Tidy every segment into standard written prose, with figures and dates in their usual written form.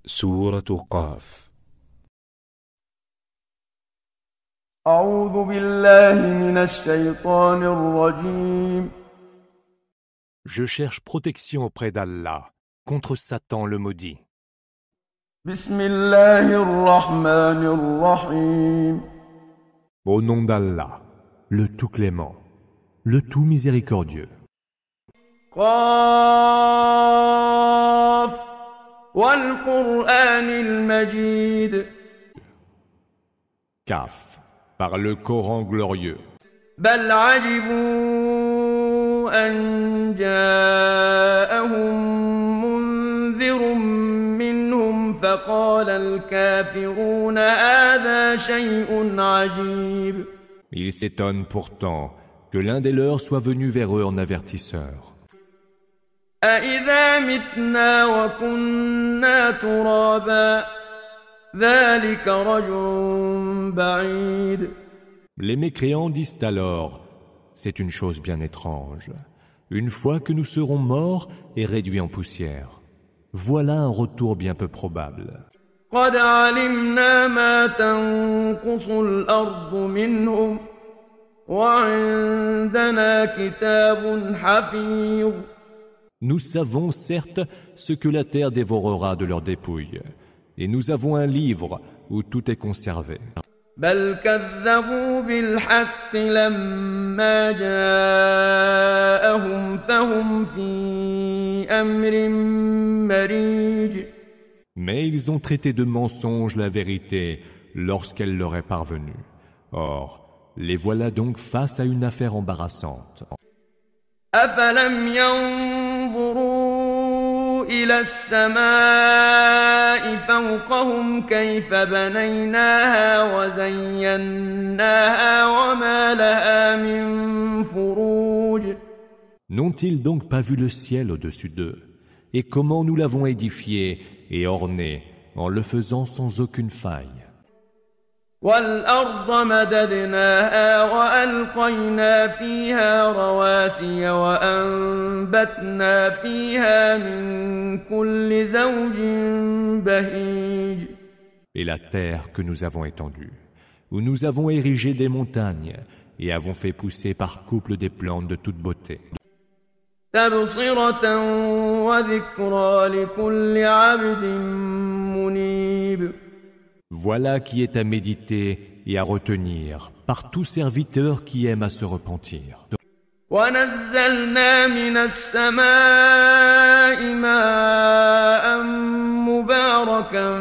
سورة قاف. أعوذ بالله من الشيطان الرجيم. Je cherche protection auprès d'Allah contre Satan le maudit. بسم الله الرحمن الرحيم. Au nom d'Allah, le tout clément, le tout miséricordieux. قاف والقرآن المجيد. Kaf, par le Coran glorieux. بل عجبوا أن جاءهم منذر منهم فقال الكافرون هذا شيء عجيب. Ils s'étonnent pourtant que l'un des leurs soit venu vers eux en avertisseur. أإذا متنا وكنا ترابا ذلك رجع بعيد. Les mécréants disent alors, c'est une chose bien étrange. Une fois que nous serons morts et réduits en poussière, voilà un retour bien peu probable. قد علمنا ما تنقص الأرض منهم وعندنا كتاب حفيظ. Nous savons certes ce que la terre dévorera de leurs dépouilles, et nous avons un livre où tout est conservé. بل كذبوا بالحق لما جاءهم فهم في أمر مريج. Mais ils ont traité de mensonge la vérité lorsqu'elle leur est parvenue. Or, les voilà donc face à une affaire embarrassante. أفلم ينظروا إلى السماء فوقهم كيف بنيناها وزيناها وما لها من فروج. N'ont-ils donc pas vu le ciel au-dessus d'eux? Et comment nous l'avons édifié et orné en le faisant sans aucune faille? والأرض مددناها وألقينا فيها رواسي وأنبتنا فيها من كل زوج بهيج. Et la terre que nous avons étendue, où nous avons érigé des montagnes et avons fait pousser par couple des plantes de toute beauté. تبصرة وذكرى لكل عبد منيب. Voilà qui est à méditer et à retenir par tout serviteur qui aime à se repentir. ونزلنا من السماء ماء مباركا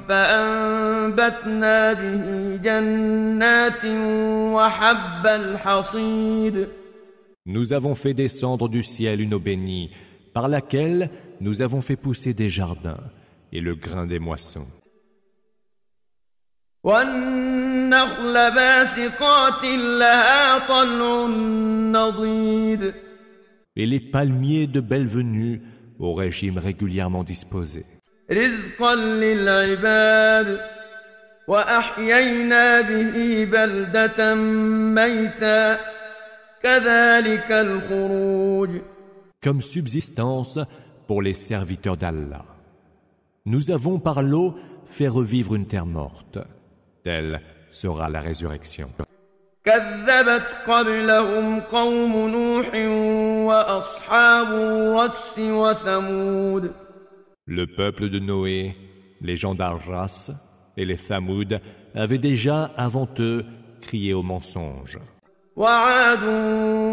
فأنبتنا به جنات وحب الحصيد. Nous avons fait descendre du ciel une eau bénie, par laquelle nous avons fait pousser des jardins et le grain des moissons. والنخل باسقات لها طلع نضيد. Et les palmiers de belle venue au régime régulièrement disposé. رزقا للعباد وأحيينا به بلدة ميتا كذلك الخروج. Comme subsistance pour les serviteurs d'Allah. Nous avons par l'eau fait revivre une terre morte. Telle sera la résurrection. كذبت قبلهم قوم نوح وأصحاب الرس وثمود. Le peuple de Noé, les gens d'Arras et les Thamoud avaient déjà avant eux crié au mensonge. وعاد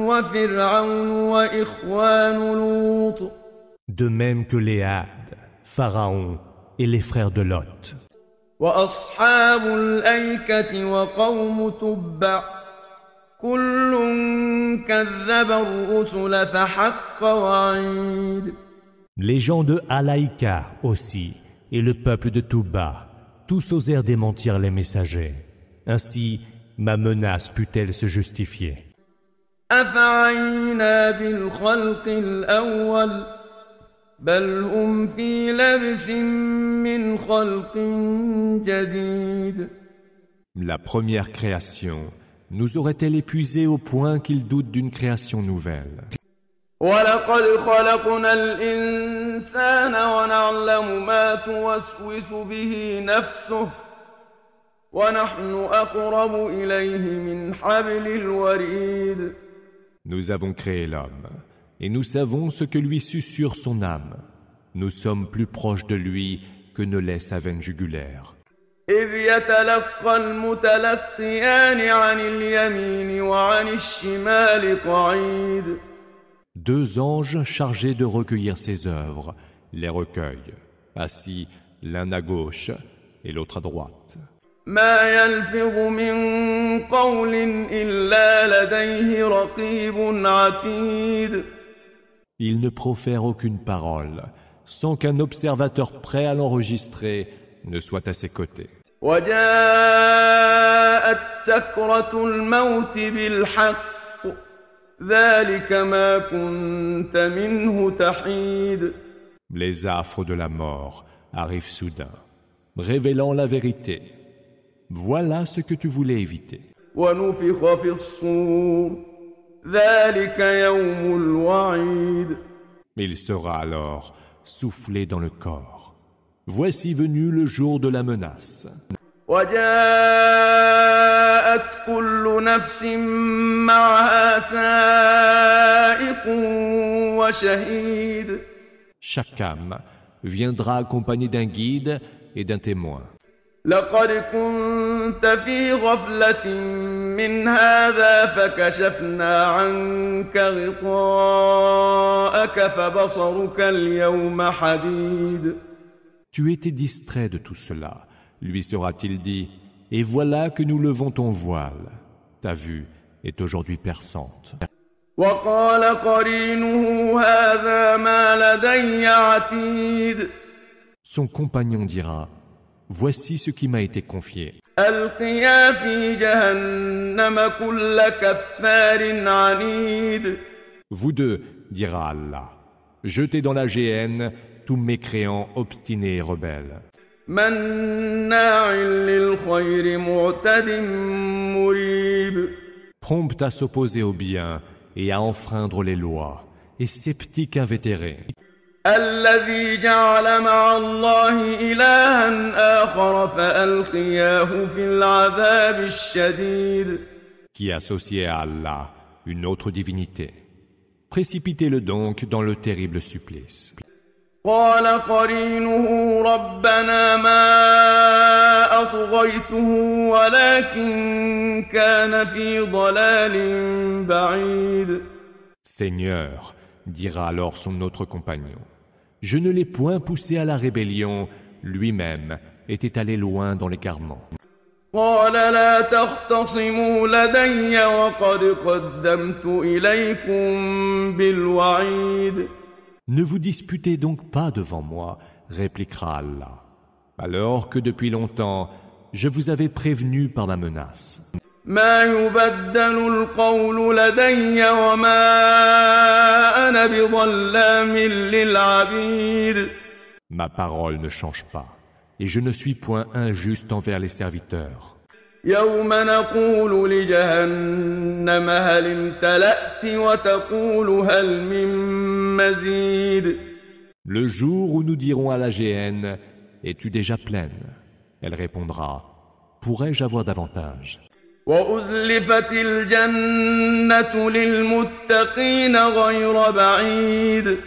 وفرعون وإخوان لوط. De même que les Hades, Pharaon et les frères de Lot. وأصحاب الأيكة وقوم تبع كل كذب الرسل فحق وعيد. Les gens de Alaïka aussi et le peuple de Touba, tous osèrent démentir les messagers. Ainsi, ma menace put-elle se justifier. أفعينا بالخلق الأول بل هم في لبس من خلق جديد. La première création nous aurait-elle épuisés au point qu'ils doutent d'une création nouvelle? ولقد خلقنا الإنسان ونعلم ما توسوس به نفسه ونحن أقرب إليه من حبل الوريد. Nous avons créé l'homme, et nous savons ce que lui susurre son âme. Nous sommes plus proches de lui que ne l'est sa veine jugulaire. إذ يتلقى المتلقيان عن اليمين وعن الشمال قعيد. Deux anges chargés de recueillir ses œuvres les recueillent, assis l'un à gauche et l'autre à droite. ما يلفظ من قول إلا لديه رقيب عتيد. Il ne profère aucune parole sans qu'un observateur prêt à l'enregistrer ne soit à ses côtés. وجاءت سكرة الموت بالحق ذلك ما كنت منه تحيد. Les affres de la mort arrivent soudain, révélant la vérité. Voilà ce que tu voulais éviter. ونفخ في الصور ذلك يوم الوعيد. Il sera alors soufflé dans le corps. Voici venu le jour de la menace. وجاءت كل نفس معها سائق وشهيد. Chaque âme viendra accompagnée d'un guide et d'un témoin. لقد كنت في غفلة من هذا فكشفنا عنك غطاءك فبصرك اليوم حديد. Tu étais distrait de tout cela, lui sera-t-il dit, et voilà que nous levons ton voile. Ta vue est aujourd'hui perçante. وقال قرينه هذا ما لدي عتيد. Son compagnon dira, voici ce qui m'a été confié. ألقيا في جهنم كل كفار عنيد. Vous deux, dira Allah, jetez dans la géhenne tous mécréants obstinés et rebelles. مناع للخير معتد مريب. Prompt à s'opposer au bien et à enfreindre les lois, et sceptique invétéré. الذي جعل مع الله إلها آخر فألقياه في العذاب الشديد. Qui associait à Allah une autre divinité. Précipitez-le donc dans le terrible supplice. قال قرينه ربنا ما أطغيته ولكن كان في ضلال بعيد. Seigneur, dira alors son autre compagnon, je ne l'ai point poussé à la rébellion, lui-même était allé loin dans l'égarement. قال لا تختصموا لدي وقد قدمت إليكم بالوعيد. Ne vous disputez donc pas devant moi, répliquera Allah, alors que depuis longtemps, je vous avais prévenu par ma menace. ما يبدل القول لدي وما أنا بظلام للعبيد. Ma parole ne change pas, et je ne suis point injuste envers les serviteurs. يوم نقول لجهنم هل امتلأت وتقول هل من مزيد. Le jour où nous dirons à la géhenne, es-tu déjà pleine? Elle répondra, pourrais-je avoir davantage? وأزلفت الجنة للمتقين غير بعيد.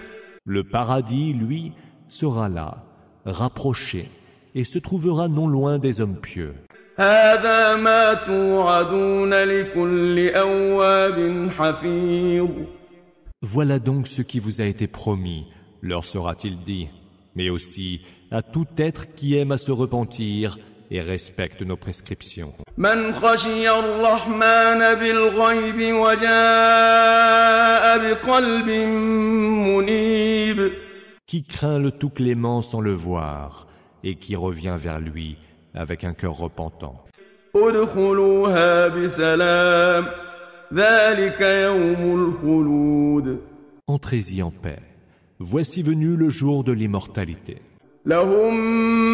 Le paradis, lui, sera là, rapproché, et se trouvera non loin des hommes pieux. هذا ما توعدون لكل أواب حفيظ. Voilà donc ce qui vous a été promis, leur sera-t-il dit, mais aussi à tout être qui aime à se repentir et respecte nos prescriptions. من خشي الرحمن بالغيب وجاء بقلب منيب. Qui craint le tout clément sans le voir, et qui revient vers lui avec un cœur repentant. ادخلوها بسلام ذلك يوم الخلود. Entrez-y en paix. Voici venu le jour de l'immortalité. لهم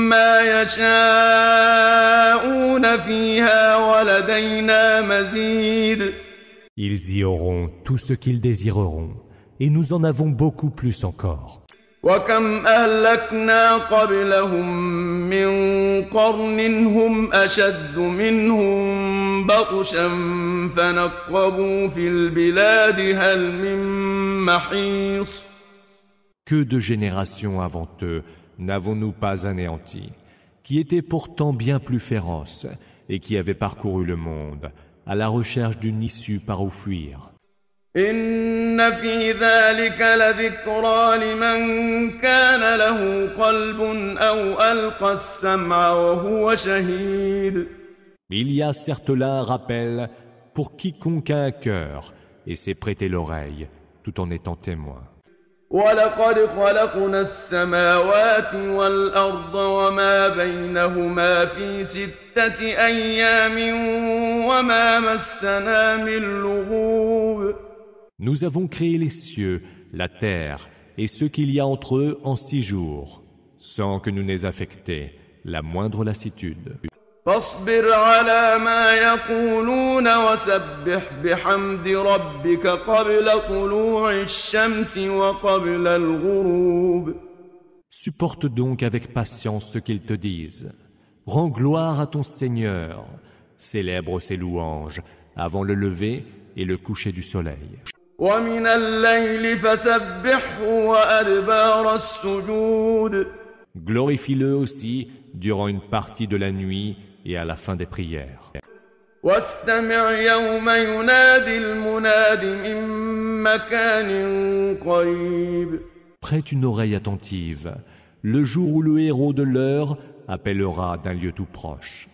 ما يشاءون فيها ولدينا مزيد. Ils y auront tout ce qu'ils désireront, et nous en avons beaucoup plus encore. وكم أهلكنا قبلهم من قرن هم أشد منهم بطشا فنقبوا في البلاد هل من محيص. Que de générations avant eux n'avons-nous pas anéantis, qui étaient pourtant bien plus féroces et qui avaient parcouru le monde à la recherche d'une issue par où fuir. إن في ذلك لذكرى لمن كان له قلب أو ألقى السمع وهو شهيد. Il y a certes là un rappel pour quiconque a un cœur et s'est prêté l'oreille tout en étant témoin. ولقد خلقنا السماوات والأرض وما بينهما في 6 أيام وما مسنا من لغوب. Nous avons créé les cieux, la terre et ce qu'il y a entre eux en 6 jours, sans que nous n'ait affecté la moindre lassitude. فاصبر على ما يقولون وسبح بحمد ربك قبل طلوع الشمس وقبل الغروب. Supporte donc avec patience ce qu'ils te disent. Rends gloire à ton Seigneur. Célèbre ses louanges avant le lever et le coucher du soleil. ومن الليل فسبحه وأدبار السجود. Glorifie-le aussi durant une partie de la nuit et à la fin des prières. واستمع يوم ينادي المناد من مكان قريب. Prête une oreille attentive, le jour où le héros de l'heure appellera d'un lieu tout proche.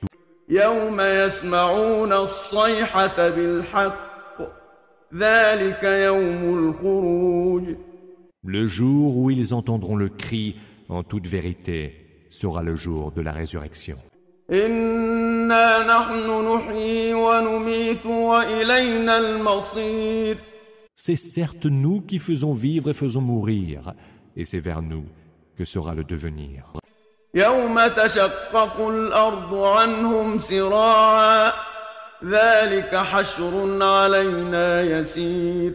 يوم يسمعون الصيحة بالحق ذلك يوم الخروج. Le jour où ils entendront le cri en toute vérité sera le jour de la résurrection. إنا نحن نحيي ونميت وإلينا المصير. C'est certes nous qui faisons vivre et faisons mourir, et c'est vers nous que sera le devenir. يوم تشقق الأرض عنهم سراعا ذلك حشر علينا يسير.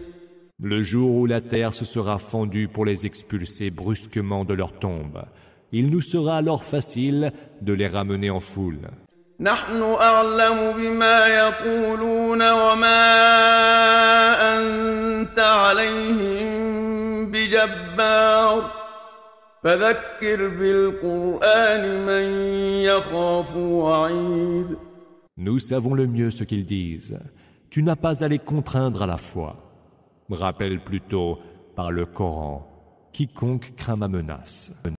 Le jour où la terre se sera fendue pour les expulser brusquement de leur tombe, il nous sera alors facile de les ramener en foule. نحن أعلم بما يقولون وما أنت عليهم بجبار فذكر بالقرآن من يخاف وعيد. Nous savons le mieux ce qu'ils disent. Tu n'as pas à les contraindre à la foi. Rappelle plutôt par le Coran quiconque craint ma menace.